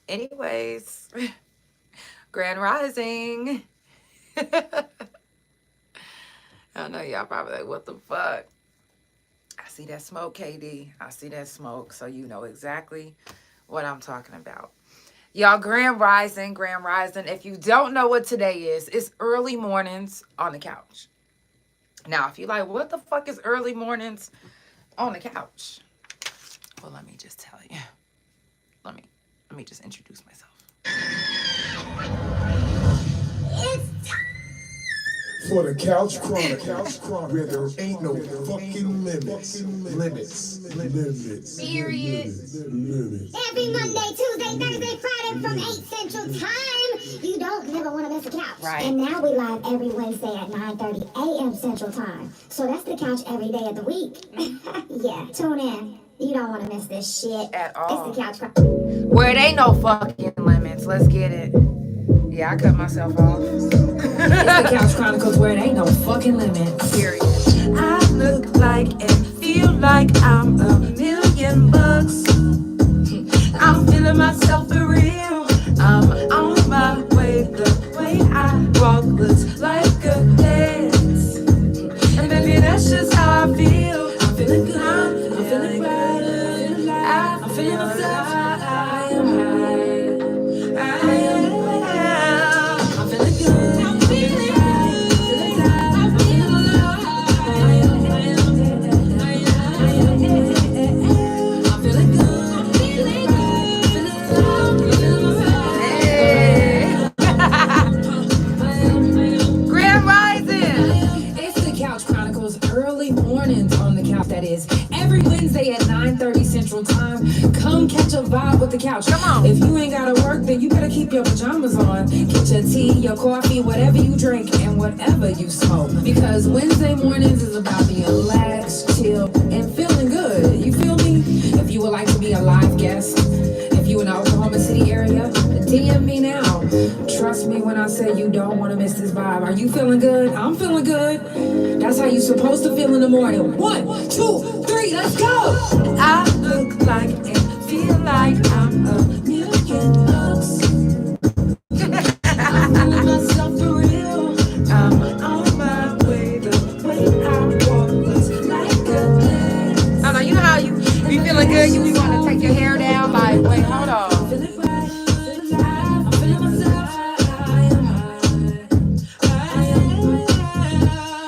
Anyways, Grand Rising. I know y'all probably like, what the fuck? I see that smoke, KD. I see that smoke, so you know exactly what I'm talking about. Y'all, Grand Rising, Grand Rising. If you don't know what today is, it's early mornings on the couch. Now, if you're like, what the fuck is early mornings on the couch? Well, let me just tell you. Let me just introduce myself. It's for the Couch Chronicles, where there ain't no fucking limits. Period. Every Monday, Tuesday, Thursday, Friday from 8 Central Time. You don't never want to miss a couch. Right. And now we live every Wednesday at 9:30 a.m. Central Time. So that's the couch every day of the week. Yeah, tune in. You don't want to miss this shit. At all. It's the Couch Chronicles. Where it ain't no fucking limits. Let's get it. Yeah, I cut myself off. It's the Couch Chronicles where it ain't no fucking limits. Period. I look like and feel like I'm $1,000,000. I'm feeling myself for real. I'm on my way. The way I walk looks like a dance. And baby, that's just how I feel. I'm feeling good. I'm feeling bright. I'm feeling myself. I am high. I am high. I'm feeling good. I'm feeling high. I'm feeling alive. I'm feeling good. I'm feeling good. Grand Rising. It's the Couch Chronicles early mornings on the couch. That is every Wednesday at 9:30 Central Time. Come catch a vibe with the couch. Come on. If you ain't gotta work, then you better keep your pajamas on. Get your tea, your coffee, whatever you drink, and whatever you smoke. Because Wednesday mornings is about being relaxed, chill, and feeling good. You feel me? If you would like to be a live guest, if you in the Oklahoma City area, DM me now. Trust me when I say you don't want to miss this vibe. Are you feeling good? I'm feeling good. That's how you supposed to feel in the morning. 1, 2, 3, let's go. I look like and feel like I'm $1,000,000. I'm feeling myself for real. I'm on my way. The way I walk looks like a dance. I know, you know how you be feeling good, you want to take your hair down, like, wait, hold on. I'm feeling bright, feeling alive, I'm feeling myself. I am high. I am high.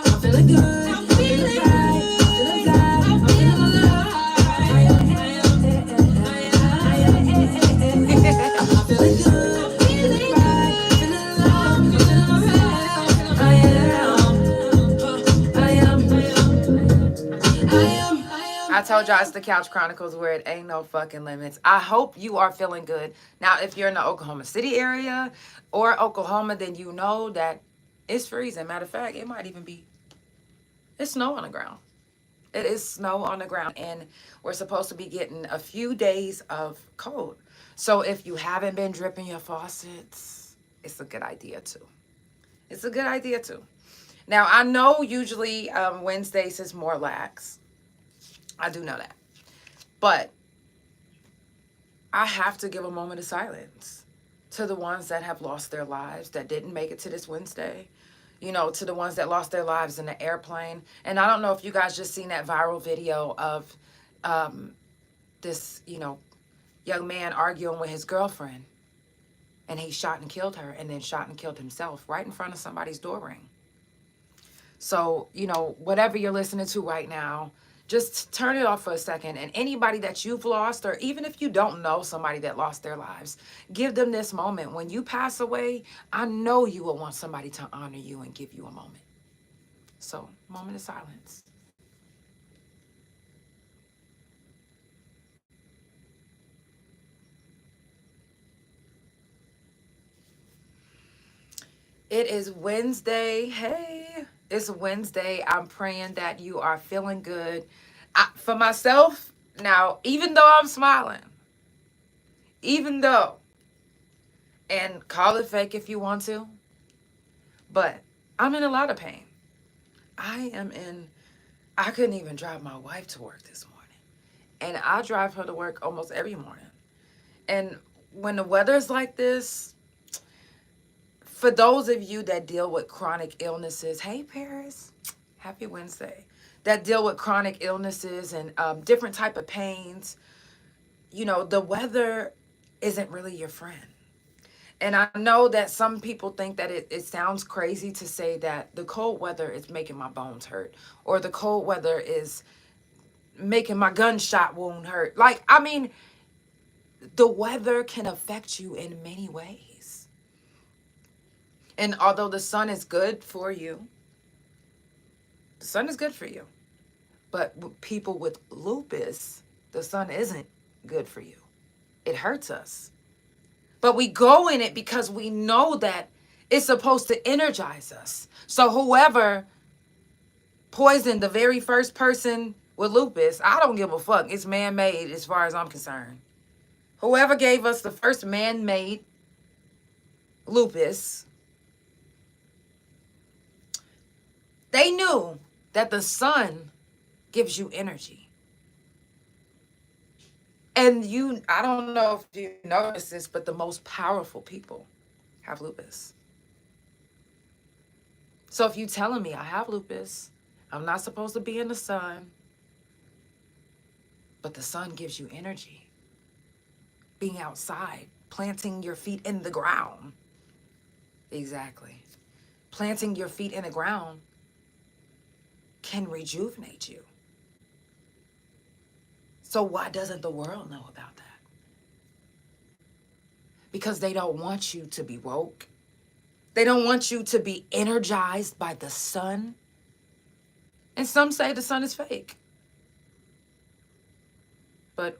I'm feeling good. I'm feeling bright, feeling alive, I'm feeling alive. I am feeling good. I'm feeling bright, feeling alive, I'm feeling alive. I told y'all it's the Couch Chronicles where it ain't no fucking limits. I hope you are feeling good. Now, if you're in the Oklahoma City area or Oklahoma, then you know that it's freezing. Matter of fact, it might even be, it's snow on the ground. It is snow on the ground, and we're supposed to be getting a few days of cold. So if you haven't been dripping your faucets, it's a good idea too. It's a good idea too. Now, I know usually Wednesdays is more lax. I do know that. But I have to give a moment of silence to the ones that have lost their lives, that didn't make it to this Wednesday. You know, to the ones that lost their lives in the airplane. And I don't know if you guys just seen that viral video of this, you know, young man arguing with his girlfriend. And he shot and killed her, and then shot and killed himself right in front of somebody's door ring. So, you know, whatever you're listening to right now, just turn it off for a second. And anybody that you've lost, or even if you don't know somebody that lost their lives, give them this moment. When you pass away, I know you will want somebody to honor you and give you a moment. So, moment of silence. It is Wednesday. Hey, it's Wednesday. I'm praying that you are feeling good. For myself, now, even though I'm smiling, even though, and call it fake if you want to, but I'm in a lot of pain. I couldn't even drive my wife to work this morning. And I drive her to work almost every morning. And when the weather's like this, for those of you that deal with chronic illnesses, hey Paris, happy Wednesday, that deal with chronic illnesses and different type of pains, you know, the weather isn't really your friend. And I know that some people think that it sounds crazy to say that the cold weather is making my bones hurt, or the cold weather is making my gunshot wound hurt. Like, I mean, the weather can affect you in many ways. And although the sun is good for you, the sun is good for you. But people with lupus, the sun isn't good for you. It hurts us. But we go in it because we know that it's supposed to energize us. So whoever poisoned the very first person with lupus, I don't give a fuck. It's man-made as far as I'm concerned. Whoever gave us the first man-made lupus, they knew that the sun gives you energy. And I don't know if you noticed this, but the most powerful people have lupus. So if you telling me I have lupus, I'm not supposed to be in the sun, but the sun gives you energy. Being outside, planting your feet in the ground. Exactly. Planting your feet in the ground can rejuvenate you. So why doesn't the world know about that? Because they don't want you to be woke. They don't want you to be energized by the sun. And some say the sun is fake. But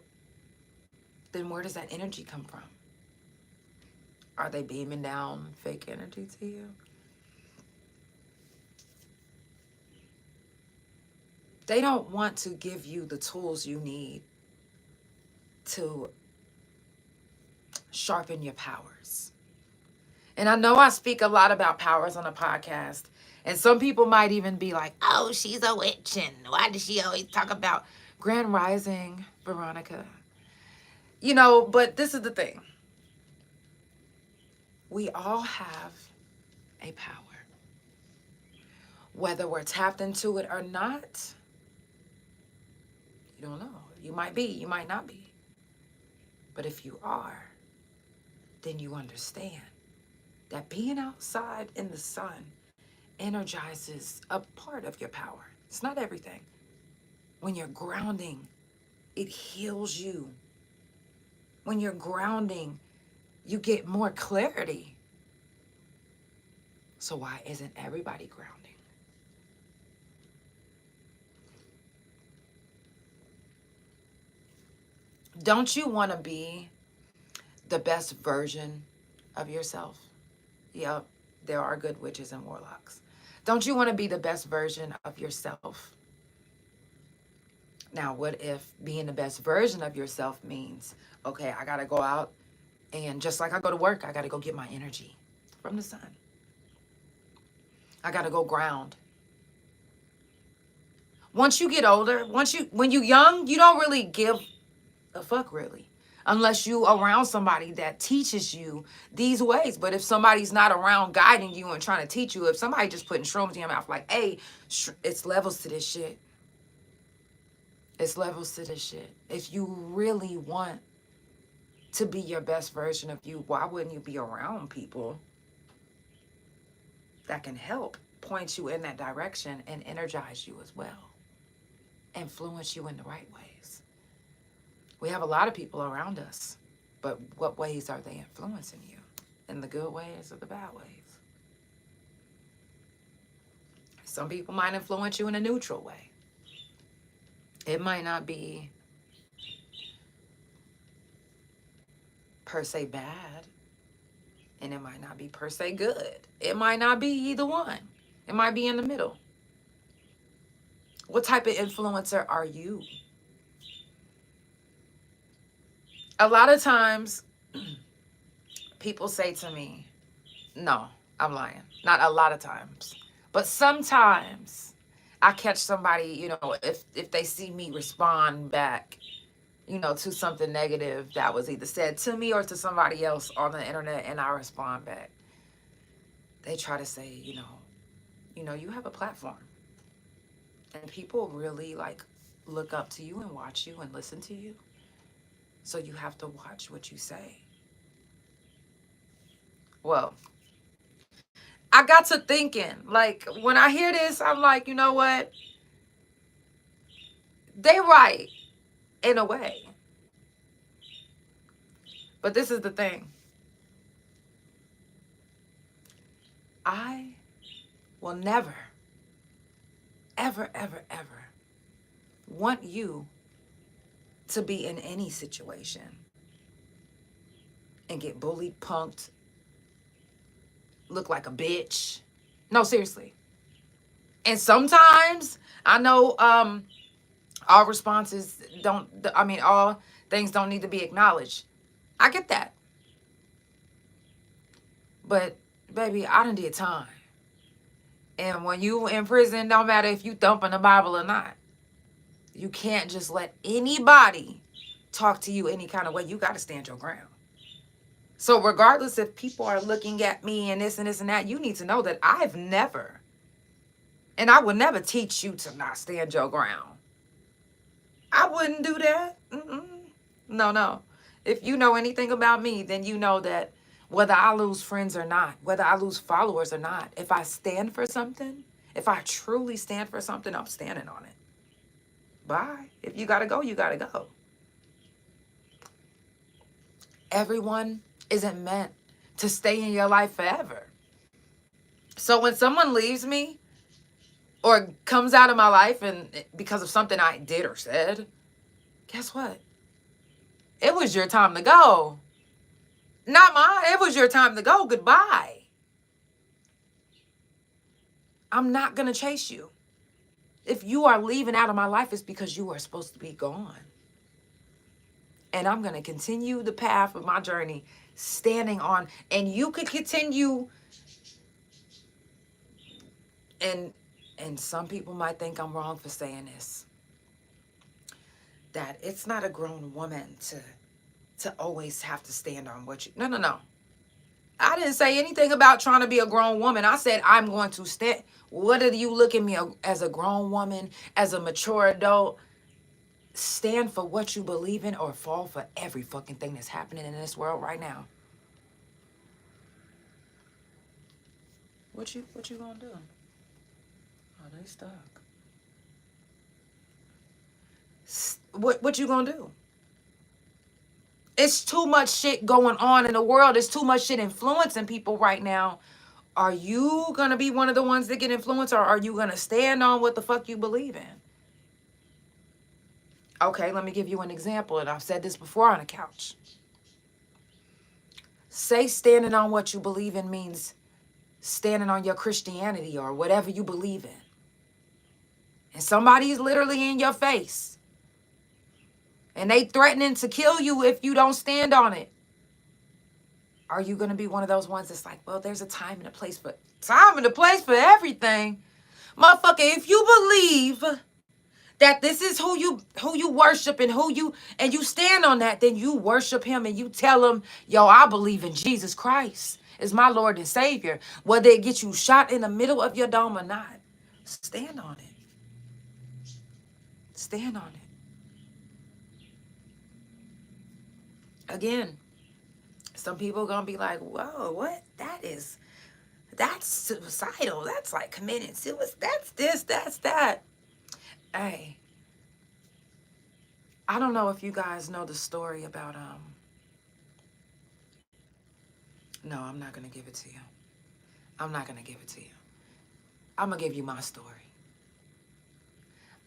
then where does that energy come from? Are they beaming down fake energy to you? They don't want to give you the tools you need to sharpen your powers. And I know I speak a lot about powers on a podcast. And some people might even be like, oh, she's a witch. And why does she always talk about Grand Rising, Veronica? You know, but this is the thing. We all have a power. Whether we're tapped into it or not, you don't know. You might be, you might not be. But if you are, then you understand that being outside in the sun energizes a part of your power. It's not everything. When you're grounding, it heals you. When you're grounding, you get more clarity. So why isn't everybody grounding? Don't you want to be the best version of yourself? Yep, there are good witches and warlocks. Don't you want to be the best version of yourself? Now, what if being the best version of yourself means, okay, I got to go out and just like I go to work, I got to go get my energy from the sun. I got to go ground. Once you get older, when you're young, you don't really give a fuck really, unless you around somebody that teaches you these ways. But if somebody's not around guiding you and trying to teach you, if somebody just putting shrooms in your mouth like, hey, it's levels to this shit. It's levels to this shit. If you really want to be your best version of you, why wouldn't you be around people that can help point you in that direction and energize you as well, influence you in the right ways? We have a lot of people around us, but what ways are they influencing you? In the good ways or the bad ways? Some people might influence you in a neutral way. It might not be per se bad, and it might not be per se good. It might not be either one. It might be in the middle. What type of influencer are you? A lot of times, people say to me, no, I'm lying. Not a lot of times. But sometimes I catch somebody, you know, if they see me respond back to something negative that was either said to me or to somebody else on the internet, and I respond back. They try to say, you have a platform. And people really like look up to you and watch you and listen to you. So you have to watch what you say. Well, I got to thinking, like, when I hear this, I'm like, you know what? They right in a way. But this is the thing. I will never, ever, ever, ever want you to be in any situation and get bullied, punked, look like a bitch. No, seriously. And sometimes I know all responses all things don't need to be acknowledged. I get that. But baby, I done did time. And when you in prison, no matter if you thumping the Bible or not, you can't just let anybody talk to you any kind of way. You got to stand your ground. So regardless if people are looking at me and this and this and that, you need to know that I've never, and I would never teach you to not stand your ground. I wouldn't do that. No. If you know anything about me, then you know that whether I lose friends or not, whether I lose followers or not, if I stand for something, if I truly stand for something, I'm standing on it. Bye. If you got to go, you got to go. Everyone isn't meant to stay in your life forever. So when someone leaves me or comes out of my life and because of something I did or said, guess what? It was your time to go. Not mine. It was your time to go. Goodbye. I'm not going to chase you. If you are leaving out of my life, it's because you are supposed to be gone. And I'm going to continue the path of my journey, standing on, and you could continue. And some people might think I'm wrong for saying this, that it's not a grown woman to always have to stand on what you, no. I didn't say anything about trying to be a grown woman. I said, I'm going to stand. Whether you look at me as a grown woman, as a mature adult, stand for what you believe in or fall for every fucking thing that's happening in this world right now. What you gonna do? Oh, they stuck. What you gonna do? It's too much shit going on in the world. There's too much shit influencing people right now. Are you going to be one of the ones that get influenced, or are you going to stand on what the fuck you believe in? Okay, let me give you an example, and I've said this before on the couch. Say standing on what you believe in means standing on your Christianity or whatever you believe in. And somebody's literally in your face. And they threatening to kill you if you don't stand on it. Are you going to be one of those ones that's like, well, there's a time and a place for everything? Motherfucker, if you believe that this is who you worship and you stand on that, then you worship him and you tell him, yo, I believe in Jesus Christ as my Lord and Savior. Whether it gets you shot in the middle of your dome or not, stand on it. Stand on it. Again, some people are going to be like, whoa, what? That's suicidal. That's like committing suicide. That's this, that's that. Hey, I don't know if you guys know the story about, no, I'm not going to give it to you. I'm not going to give it to you. I'm going to give you my story.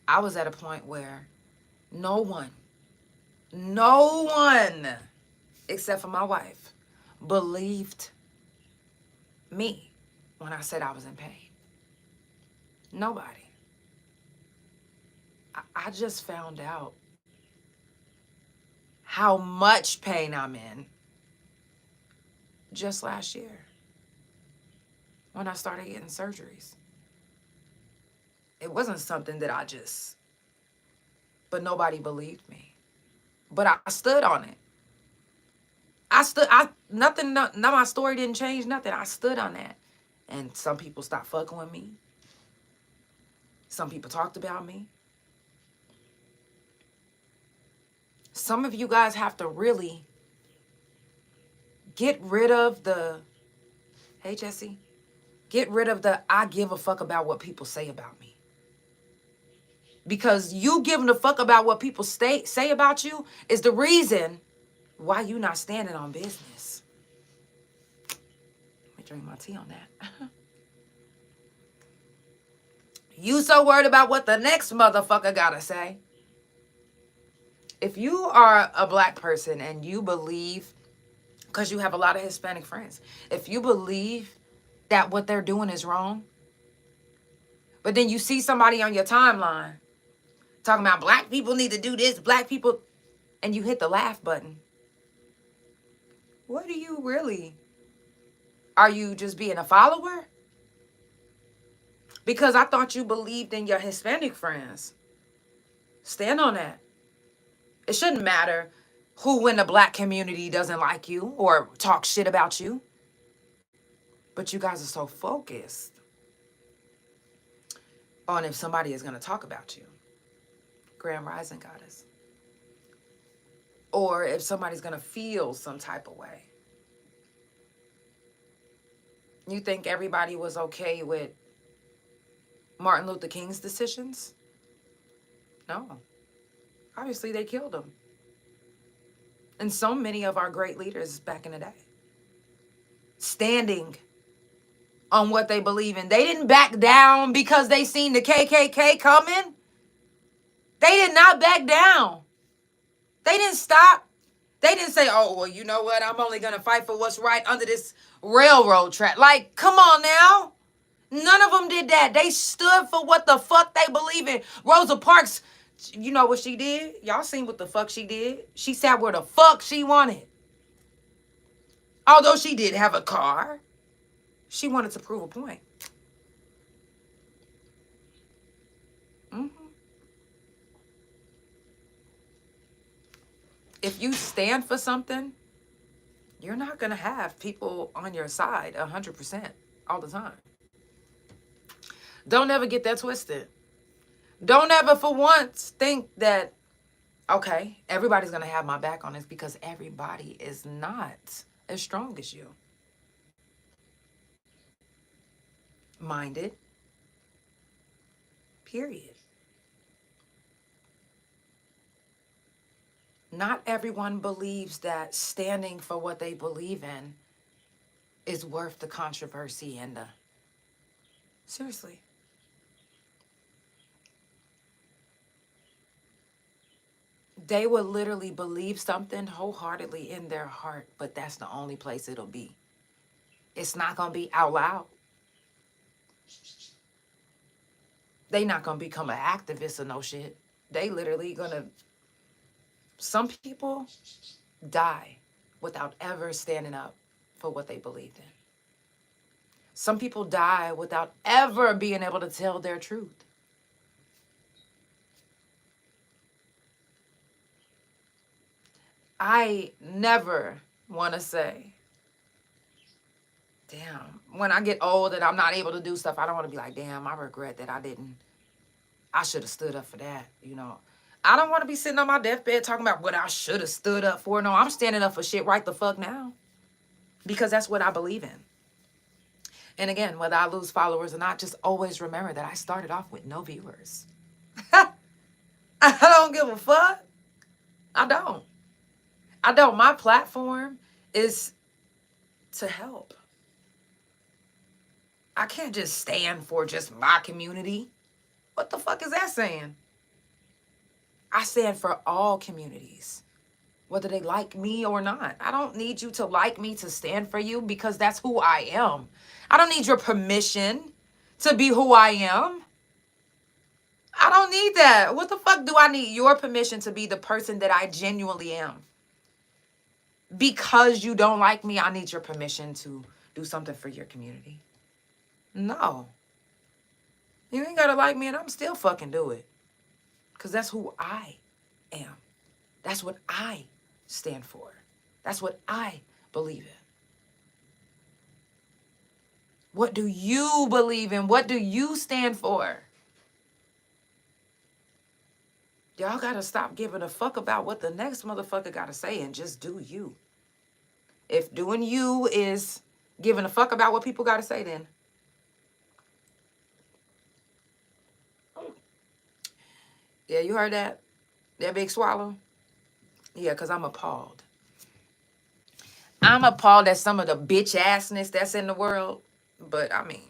I was at a point where no one, except for my wife, believed me when I said I was in pain. Nobody. I just found out how much pain I'm in just last year when I started getting surgeries. It wasn't something that but nobody believed me. But I stood on it. None of my story didn't change nothing. I stood on that. And some people stopped fucking with me. Some people talked about me. Some of you guys have to really get rid of the, hey Jesse, get rid of the I give a fuck about what people say about me. Because you giving a fuck about what people say about you is the reason why you not standing on business. Let me drink my tea on that. You so worried about what the next motherfucker gotta say. If you are a black person and you believe, because you have a lot of Hispanic friends, if you believe that what they're doing is wrong, but then you see somebody on your timeline talking about black people need to do this, black people, and you hit the laugh button, what do you really? Are you just being a follower? Because I thought you believed in your Hispanic friends. Stand on that. It shouldn't matter who in the black community doesn't like you or talk shit about you. But you guys are so focused on if somebody is going to talk about you. Grand Rising Goddess. Or if somebody's going to feel some type of way. You think everybody was okay with Martin Luther King's decisions? No. Obviously, they killed him. And so many of our great leaders back in the day. Standing on what they believe in. They didn't back down because they seen the KKK coming. They did not back down. They didn't stop. They didn't say, oh, well, you know what? I'm only going to fight for what's right under this railroad track. Like, come on now. None of them did that. They stood for what the fuck they believe in. Rosa Parks, you know what she did? Y'all seen what the fuck she did? She sat where the fuck she wanted. Although she did have a car, she wanted to prove a point. If you stand for something, you're not going to have people on your side 100% all the time. Don't ever get that twisted. Don't ever for once think that, okay, everybody's going to have my back on this, because everybody is not as strong as you. Minded. Period. Not everyone believes that standing for what they believe in is worth the controversy and the... Seriously. They would literally believe something wholeheartedly in their heart, but that's the only place it'll be. It's not going to be out loud. They not going to become an activist or no shit. They literally going to... Some people die without ever standing up for what they believed in. Some people die without ever being able to tell their truth. I never want to say, damn, when I get old and I'm not able to do stuff, I don't want to be like, damn, I regret that I should have stood up for that, you know. I don't want to be sitting on my deathbed talking about what I should have stood up for. No, I'm standing up for shit right the fuck now. Because that's what I believe in. And again, whether I lose followers or not, just always remember that I started off with no viewers. I don't give a fuck. I don't. My platform is to help. I can't just stand for just my community. What the fuck is that saying? I stand for all communities, whether they like me or not. I don't need you to like me to stand for you, because that's who I am. I don't need your permission to be who I am. I don't need that. What the fuck do I need your permission to be the person that I genuinely am? Because you don't like me, I need your permission to do something for your community. No. You ain't gotta like me and I'm still fucking do it. Because that's who I am. That's what I stand for. That's what I believe in. What do you believe in? What do you stand for? Y'all gotta stop giving a fuck about what the next motherfucker gotta say and just do you. If doing you is giving a fuck about what people gotta say, then yeah, you heard that? That big swallow? Yeah, because I'm appalled. I'm appalled at some of the bitch assness that's in the world. But I mean,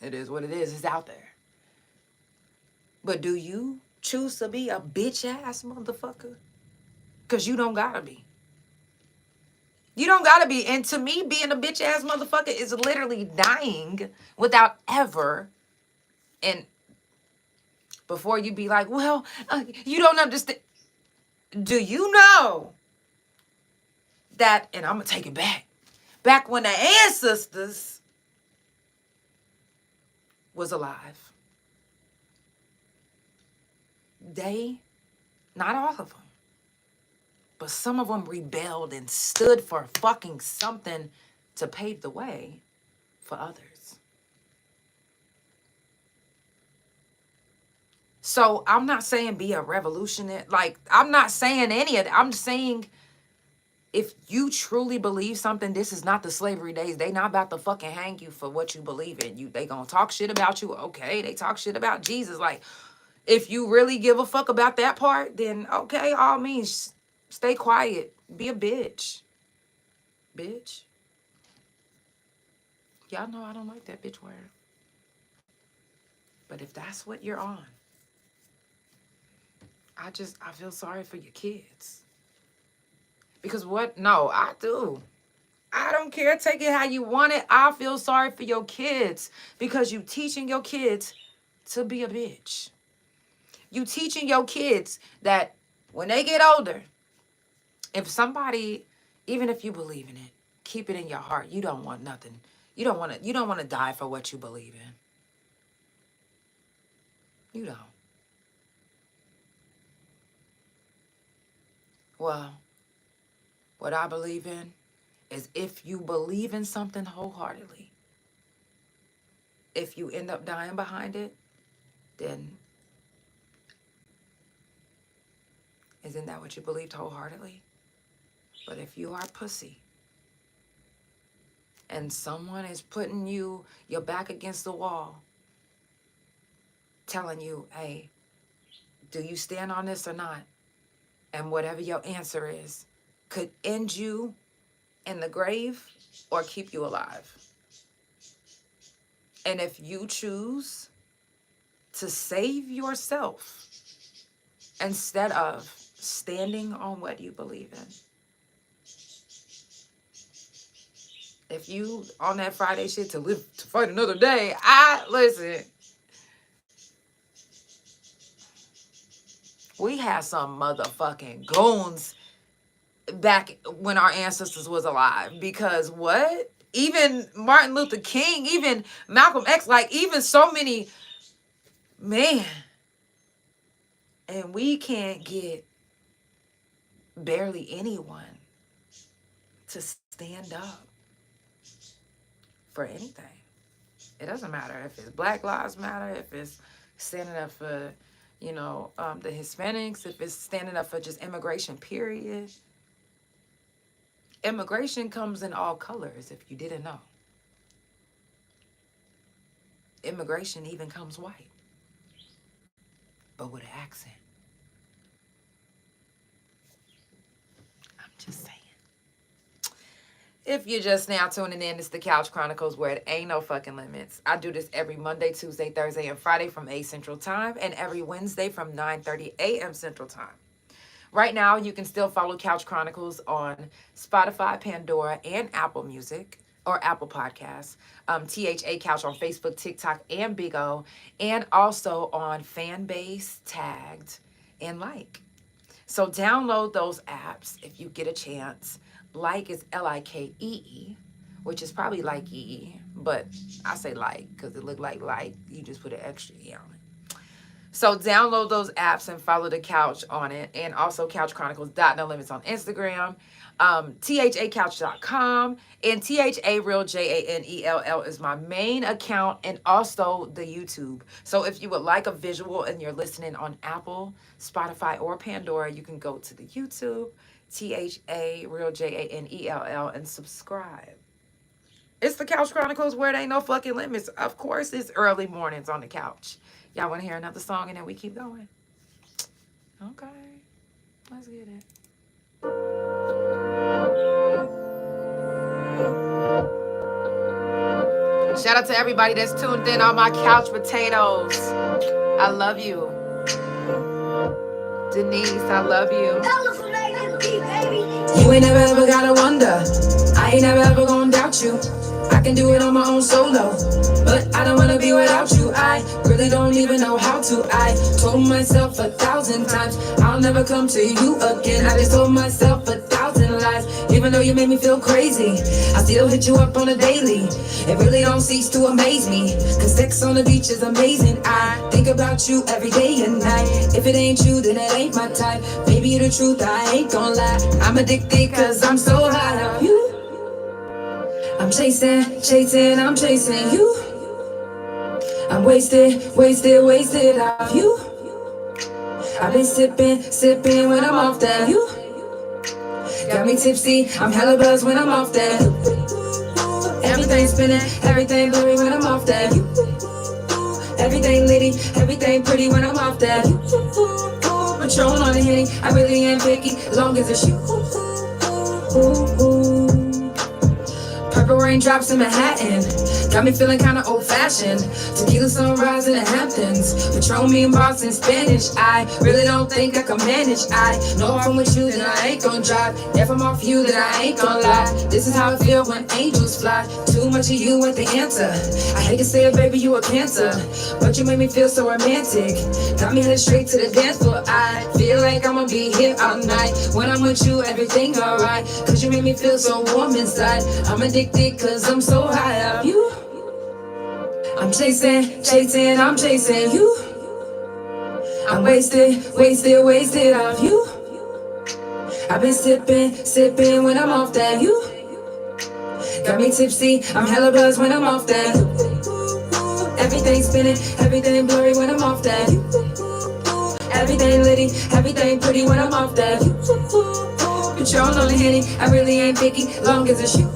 it is what it is. It's out there. But do you choose to be a bitch ass motherfucker? Because you don't gotta be. You don't gotta be. And to me, being a bitch ass motherfucker is literally dying without ever. And before you be like, well, you don't understand. Do you know that, and I'm going to take it back when the ancestors was alive, they, not all of them, but some of them rebelled and stood for fucking something to pave the way for others. So I'm not saying be a revolutionary. Like, I'm not saying any of that. I'm saying if you truly believe something, this is not the slavery days. They not about to fucking hang you for what you believe in. They gonna talk shit about you. Okay, they talk shit about Jesus. Like, if you really give a fuck about that part, then okay, all means stay quiet. Be a bitch. Bitch. Y'all know I don't like that bitch word. But if that's what you're on, I feel sorry for your kids. Because what? No, I do. I don't care. Take it how you want it. I feel sorry for your kids because you teaching your kids to be a bitch. You teaching your kids that when they get older, if somebody, even if you believe in it, keep it in your heart. You don't want nothing. You don't want to die for what you believe in. You don't. Well, what I believe in is if you believe in something wholeheartedly, if you end up dying behind it, then isn't that what you believed wholeheartedly? But if you are pussy and someone is putting your back against the wall, telling you, hey, do you stand on this or not? And whatever your answer is, could end you in the grave or keep you alive. And if you choose to save yourself instead of standing on what you believe in, if you on that Friday shit to live to fight another day, listen. We had some motherfucking goons back when our ancestors was alive. Because what? Even Martin Luther King, even Malcolm X, like even so many, man. And we can't get barely anyone to stand up for anything. It doesn't matter if it's Black Lives Matter, if it's standing up for, the Hispanics, if it's standing up for just immigration, period. Immigration comes in all colors, if you didn't know. Immigration even comes white, but with an accent. I'm just saying. If you're just now tuning in, it's the Couch Chronicles, where it ain't no fucking limits. I do this every Monday, Tuesday, Thursday, and Friday from 8 Central Time, and every Wednesday from 9:30 a.m. Central Time. Right now, you can still follow Couch Chronicles on Spotify, Pandora, and Apple Music, or Apple Podcasts. THA Couch on Facebook, TikTok, and Big O, and also on Fanbase, Tagged, and Like. So download those apps if you get a chance. Like is Likee, which is probably like E, but I say like because it looked like light. You just put an extra E on it. So download those apps and follow the couch on it. And also Couch Chronicles No Limits on Instagram. THACouch.com, and THA Real JANELL is my main account, and also the YouTube. So if you would like a visual and you're listening on Apple, Spotify, or Pandora, you can go to the YouTube, THA Real JANELL, and subscribe. It's the Couch Chronicles where it ain't no fucking limits. Of course, it's early mornings on the couch. Y'all want to hear another song and then we keep going? Okay, let's get it. Shout out to everybody that's tuned in on my couch potatoes. I love you. Denise, I love you. You ain't never ever gotta wonder. I ain't never ever gonna doubt you. I can do it on my own solo, but I don't wanna be without you. I really don't even know how to. I told myself 1,000 times I'll never come to you again. I just told myself 1,000 lies. Even though you made me feel crazy, I still hit you up on a daily. It really don't cease to amaze me, cause sex on the beach is amazing. I think about you every day and night. If it ain't you, then it ain't my type. Baby, the truth, I ain't gon' lie. I'm addicted cause I'm so high on you. I'm chasing, I'm chasing you. I'm wasted off you. I've been sipping when I'm off that you. Got me tipsy, I'm hella buzzed when I'm off that you. Everything spinning, everything blurry when I'm off that you. Everything litty, everything pretty when I'm off that you. Patron on the Henny, I really ain't picky, long as it's you. Purple raindrops in Manhattan, got me feeling kinda old-fashioned. Tequila sunrise in the Hamptons, Patron me in Boston Spanish. I really don't think I can manage. I know if I'm with you, then I ain't gon' drive. If I'm off you, then I ain't gon' lie. This is how it feel when angels fly. Too much of you ain't the answer. I hate to say it, baby, you a cancer, but you make me feel so romantic. Got me headed straight to the dance floor. I feel like I'ma be here all night. When I'm with you, everything alright, cause you make me feel so warm inside. I'm addicted cause I'm so high of you. I'm chasing, I'm chasing you. I'm wasted off you. I've been sipping when I'm off that you. Got me tipsy, I'm hella buzzed when I'm off that you. Everything spinning, everything blurry when I'm off that you. Everything litty, everything pretty when I'm off that you. Patron on the Henny, I really ain't picky, long as it's you.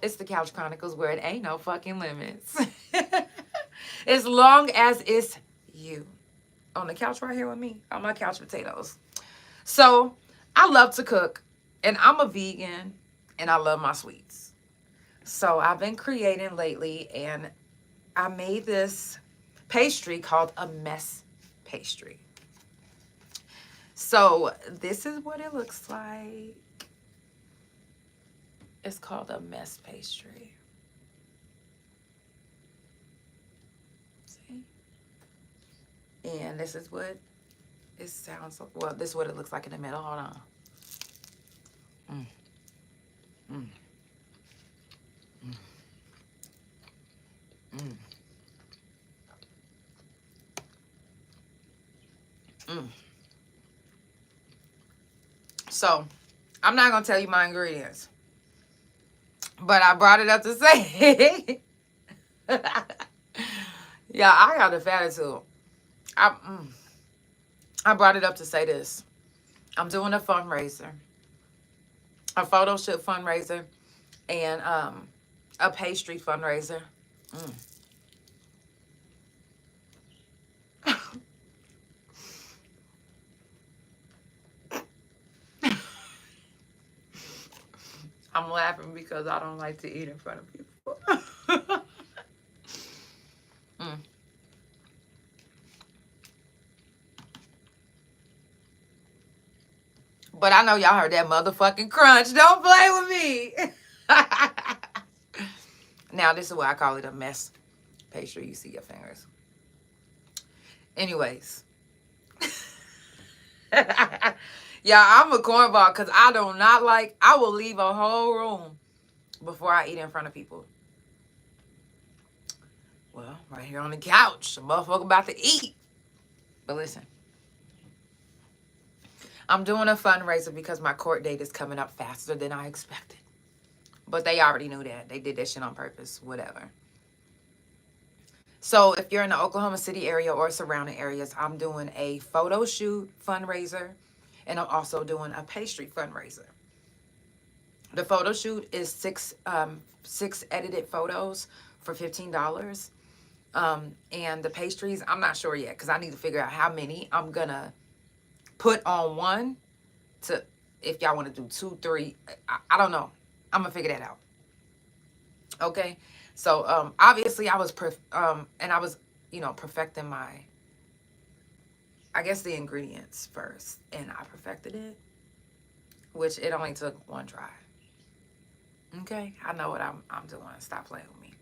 It's the Couch Chronicles where it ain't no fucking limits. As long as it's you. On the couch right here with me, on my couch potatoes. So, I love to cook, and I'm a vegan, and I love my sweets. So, I've been creating lately, and I made this pastry called a mess pastry. So, this is what it looks like. It's called a mess pastry. See? And this is what it sounds like. Well, this is what it looks like in the middle. Hold on. So, I'm not going to tell you my ingredients, but I brought it up to say, yeah, I got a attitude. I brought it up to say this. I'm doing a fundraiser, a photo shoot fundraiser, and a pastry fundraiser. I'm laughing because I don't like to eat in front of people. But I know y'all heard that motherfucking crunch. Don't play with me. Now, this is why I call it a mess pastry. You see your fingers. Anyways. Yeah, I'm a cornball because I do not like, I will leave a whole room before I eat in front of people. Well, right here on the couch, a motherfucker about to eat. But listen, I'm doing a fundraiser because my court date is coming up faster than I expected. But they already knew that. They did that shit on purpose, whatever. So if you're in the Oklahoma City area or surrounding areas, I'm doing a photo shoot fundraiser, and I'm also doing a pastry fundraiser. The photo shoot is six edited photos for $15. And the pastries, I'm not sure yet because I need to figure out how many I'm going to put on one to, if y'all want to do 2, 3, I don't know. I'm going to figure that out. Okay. So, obviously I was, and I was, perfecting I guess the ingredients first, and I perfected it, which it only took one try. Okay. I know what I'm doing. Stop playing with me.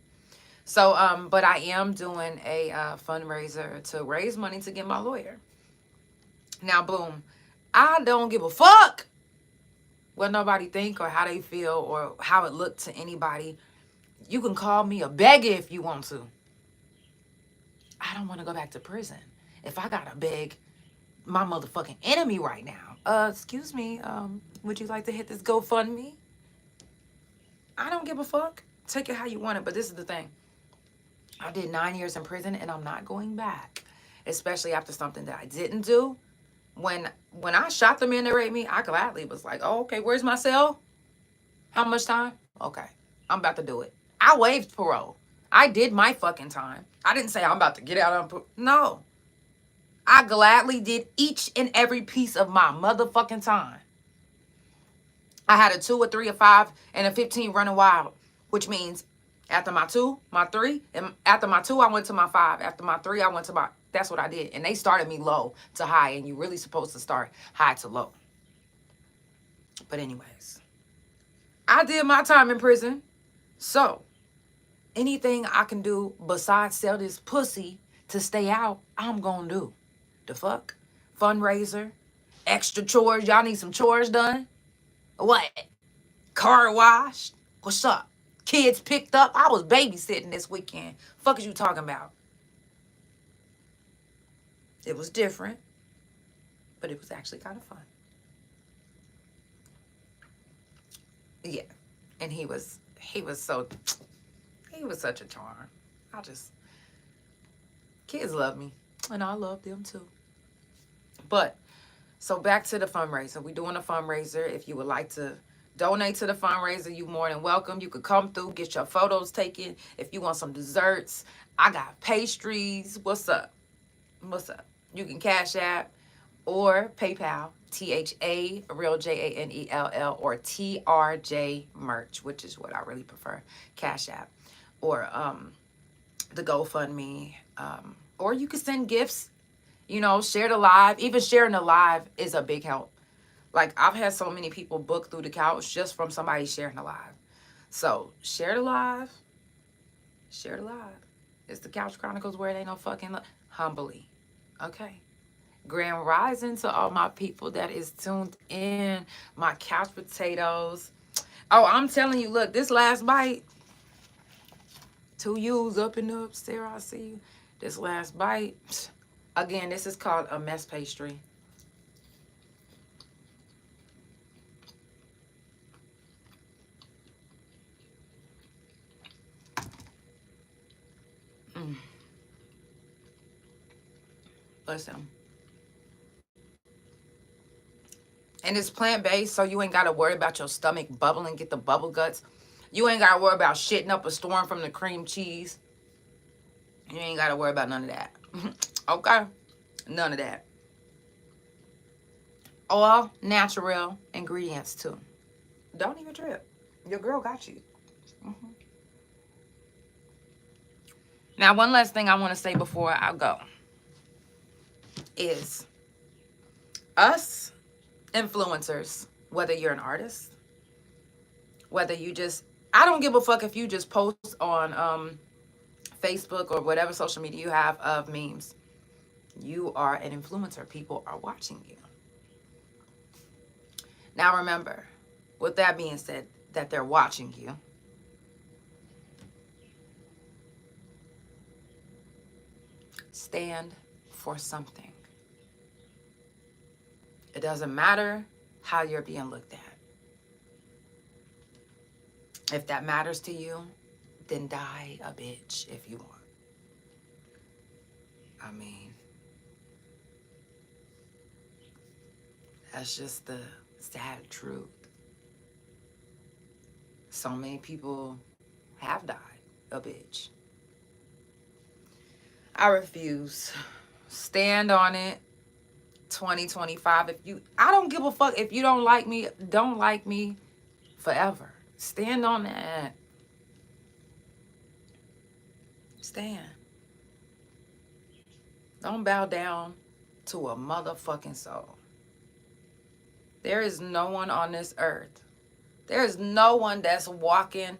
So, but I am doing a fundraiser to raise money to get my lawyer. Now, boom, I don't give a fuck what nobody think or how they feel or how it looked to anybody. You can call me a beggar if you want to. I don't want to go back to prison. If I gotta beg my motherfucking enemy right now, excuse me, would you like to hit this GoFundMe? I don't give a fuck. Take it how you want it. But this is the thing. I did 9 years in prison and I'm not going back, especially after something that I didn't do. When I shot the man that raped me, I gladly was like, oh, okay, where's my cell? How much time? Okay, I'm about to do it. I waived parole. I did my fucking time. I didn't say I'm about to get out on no. I gladly did each and every piece of my motherfucking time. I had a 2, a 3, a 5, and a 15 running wild, which means after my 2, my 3, and after my 2, I went to my 5. After my 3, I went to my, that's what I did. And they started me low to high, and you're really supposed to start high to low. But anyways, I did my time in prison. So anything I can do besides sell this pussy to stay out, I'm gonna do. The fuck? Fundraiser? Extra chores? Y'all need some chores done? What? Car washed? What's up? Kids picked up? I was babysitting this weekend. Fuck is you talking about? It was different, but it was actually kind of fun. Yeah. And he was such a charm. Kids love me, and I love them too. But, so back to the fundraiser. We're doing a fundraiser. If you would like to donate to the fundraiser, you're more than welcome. You could come through, get your photos taken. If you want some desserts, I got pastries. What's up? What's up? You can Cash App or PayPal, THA, real JANELL, or TRJ merch, which is what I really prefer, Cash App, or the GoFundMe, or you can send gifts, share the live. Even sharing the live is a big help. Like, I've had so many people book through the couch just from somebody sharing the live. So, share the live. Share the live. It's the Couch Chronicles where it ain't no fucking humbly. Okay. Grand rising to all my people that is tuned in. My couch potatoes. Oh, I'm telling you, look, this last bite. 2 U's up and up. Sarah, I see you. This last bite. Again, this is called a mess pastry. Listen. And it's plant-based, so you ain't got to worry about your stomach bubbling, get the bubble guts. You ain't got to worry about shitting up a storm from the cream cheese. You ain't got to worry about none of that. Okay? None of that. All natural ingredients, too. Don't even trip. Your girl got you. Mm-hmm. Now, one last thing I want to say before I go is us influencers, whether you're an artist, whether you just, I don't give a fuck if you just post on Facebook or whatever social media you have of memes. You are an influencer. People are watching you. Now remember, with that being said, that they're watching you, stand for something. It doesn't matter how you're being looked at. If that matters to you, then die a bitch if you want. I mean, that's just the sad truth. So many people have died a bitch. I refuse. Stand on it. 2025. I don't give a fuck if you don't like me forever. Stand on that. Stand. Don't bow down to a motherfucking soul. There is no one on this earth. There is no one that's walking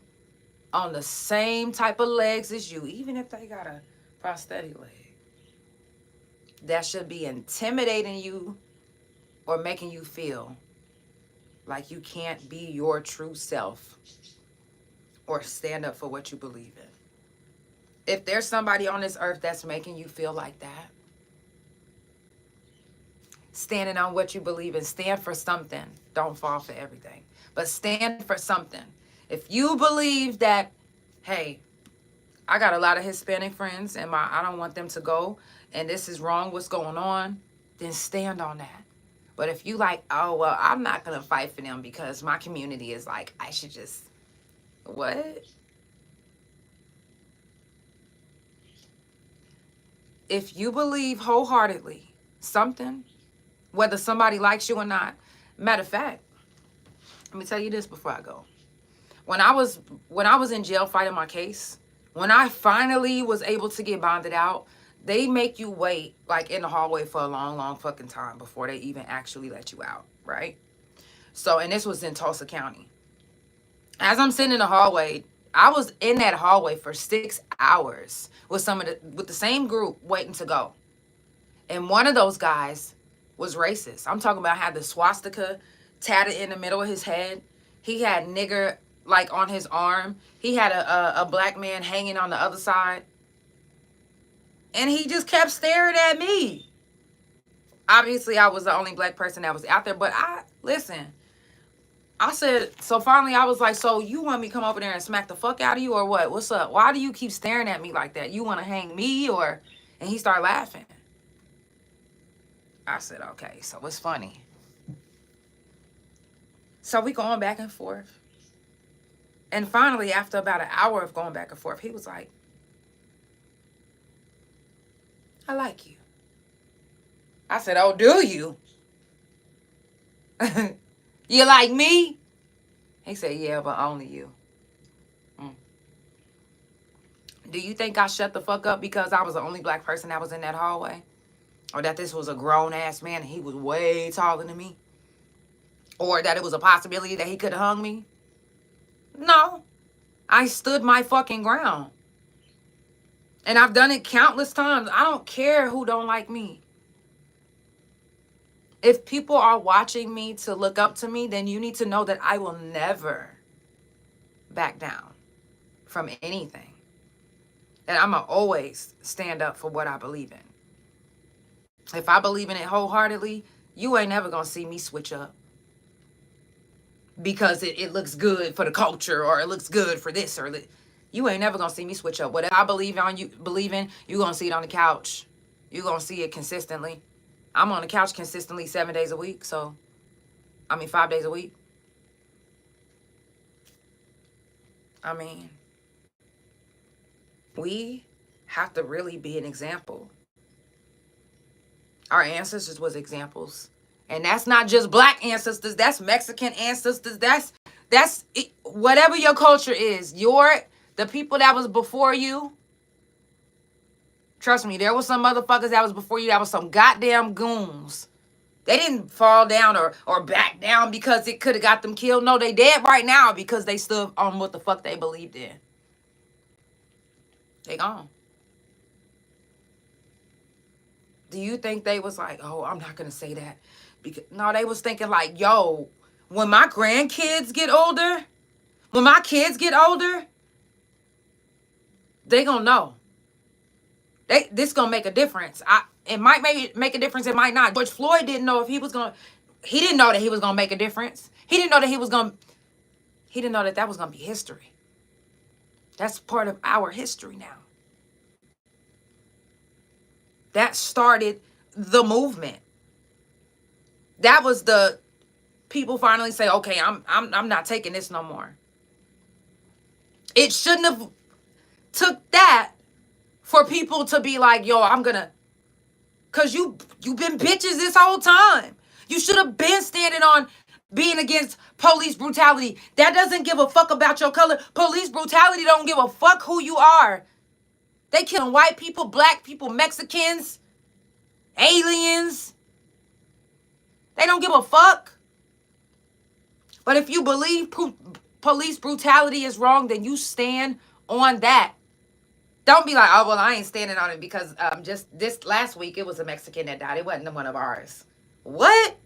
on the same type of legs as you, even if they got a prosthetic leg, that should be intimidating you or making you feel like you can't be your true self or stand up for what you believe in. If there's somebody on this earth that's making you feel like that, standing on what you believe in, stand for something. Don't fall for everything, but stand for something. If you believe that, hey, I got a lot of Hispanic friends and I don't want them to go and this is wrong, what's going on, then stand on that. But if you like, oh, well, I'm not going to fight for them because my community is like, I should just, what? If you believe wholeheartedly something, whether somebody likes you or not, matter of fact, let me tell you this before I go. When I was in jail fighting my case, when I finally was able to get bonded out, they make you wait like in the hallway for a long, long fucking time before they even actually let you out, right? So, and this was in Tulsa County. As I'm sitting in the hallway, I was in that hallway for 6 hours with with the same group waiting to go. And one of those guys was racist. I'm talking about had the swastika tatted in the middle of his head. He had nigger like on his arm. He had a black man hanging on the other side. And he just kept staring at me. Obviously, I was the only black person that was out there. But listen, I said, so finally I was like, so you want me to come over there and smack the fuck out of you or what? What's up? Why do you keep staring at me like that? You want to hang me or? And he started laughing. I said, okay, so it's funny. So we going back and forth. And finally, after about an hour of going back and forth, he was like, I like you. I said, oh, do you? You like me? He said, yeah, but only you. Do you think I shut the fuck up because I was the only black person that was in that hallway? Or that this was a grown-ass man and he was way taller than me? Or that it was a possibility that he could have hung me? No. I stood my fucking ground. And I've done it countless times. I don't care who don't like me. If people are watching me to look up to me, then you need to know that I will never back down from anything. And I'm going to always stand up for what I believe in. If I believe in it wholeheartedly, you ain't never going to see me switch up. Because it looks good for the culture or it looks good for this or that. You ain't never gonna see me switch up. Whatever I believe in, you're gonna see it on the couch. You're gonna see it consistently. I'm on the couch consistently 7 days a week. 5 days a week. I mean, we have to really be an example. Our ancestors was examples. And that's not just black ancestors. That's Mexican ancestors. That's it, whatever your culture is. The people that was before you, trust me, there was some motherfuckers that was before you that was some goddamn goons. They didn't fall down or back down because it could have got them killed. No, they dead right now because they stood on what the fuck they believed in. They gone. Do you think they was like, oh, I'm not going to say that? Because no, they was thinking like, yo, when my grandkids get older, when my kids get older, they gonna know This gonna make a difference. It might make a difference. It might not. George Floyd didn't know if he was gonna. He didn't know that he was gonna make a difference. He didn't know that he didn't know that that was gonna be history. That's part of our history now. That started the movement. That was the people finally say, okay, I'm not taking this no more. It shouldn't have took that for people to be like, yo, I'm gonna, cause you've been bitches this whole time. You should have been standing on being against police brutality. That doesn't give a fuck about your color. Police brutality don't give a fuck who you are. They killing white people, black people, Mexicans, aliens. They don't give a fuck. But if you believe police brutality is wrong, then you stand on that. Don't be like, oh, well, I ain't standing on it because just this last week, it was a Mexican that died. It wasn't one of ours. What?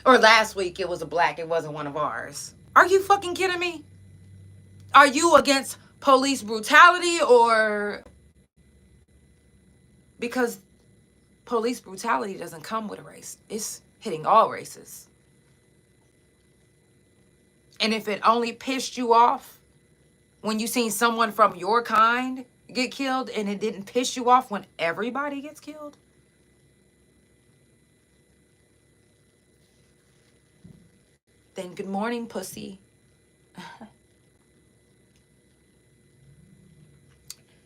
Or last week, it was a black. It wasn't one of ours. Are you fucking kidding me? Are you against police brutality or... Because police brutality doesn't come with a race. It's hitting all races. And if it only pissed you off when you seen someone from your kind get killed and it didn't piss you off when everybody gets killed, then good morning, pussy.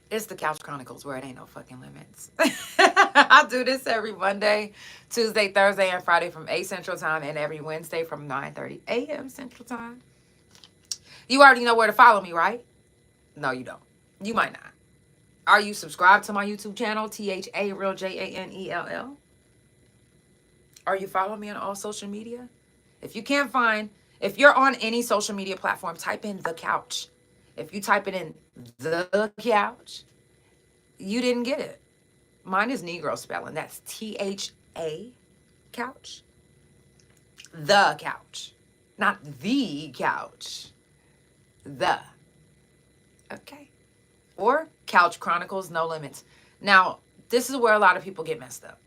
It's the Couch Chronicles where it ain't no fucking limits. I do this every Monday, Tuesday, Thursday, and Friday from 8 Central Time, and every Wednesday from 9:30 a.m. Central Time. You already know where to follow me, right? No, you don't. You might not. Are you subscribed to my YouTube channel, THA Real JANELL? Are you following me on all social media? If you can't find, if you're on any social media platform, type in The Couch. If you type it in The Couch, you didn't get it. Mine is Negro spelling. That's THA Couch. The Couch. Not The Couch. The. Okay. Or Couch Chronicles No Limits. Now, this is where a lot of people get messed up.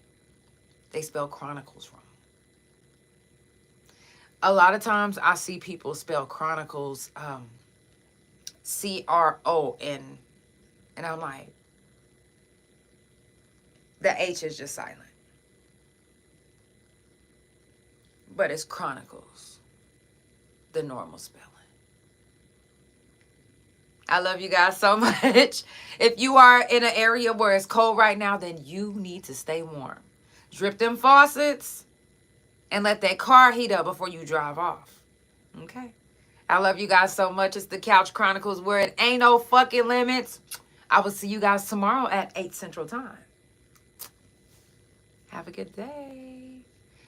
They spell Chronicles wrong. A lot of times I see people spell Chronicles CRON. And I'm like, the H is just silent. But it's Chronicles, the normal spelling. I love you guys so much. If you are in an area where it's cold right now, then you need to stay warm. Drip them faucets and let that car heat up before you drive off. Okay? I love you guys so much. It's the Couch Chronicles where it ain't no fucking limits. I will see you guys tomorrow at 8 Central Time. Have a good day.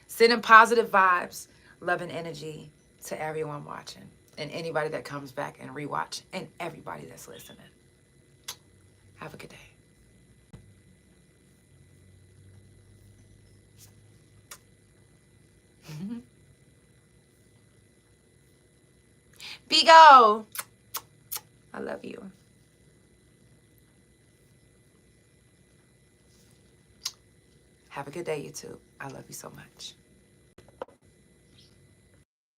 Sending positive vibes, love and energy to everyone watching and anybody that comes back and rewatch and everybody that's listening. Have a good day. Bigo, I love you. Have a good day, YouTube. I love you so much.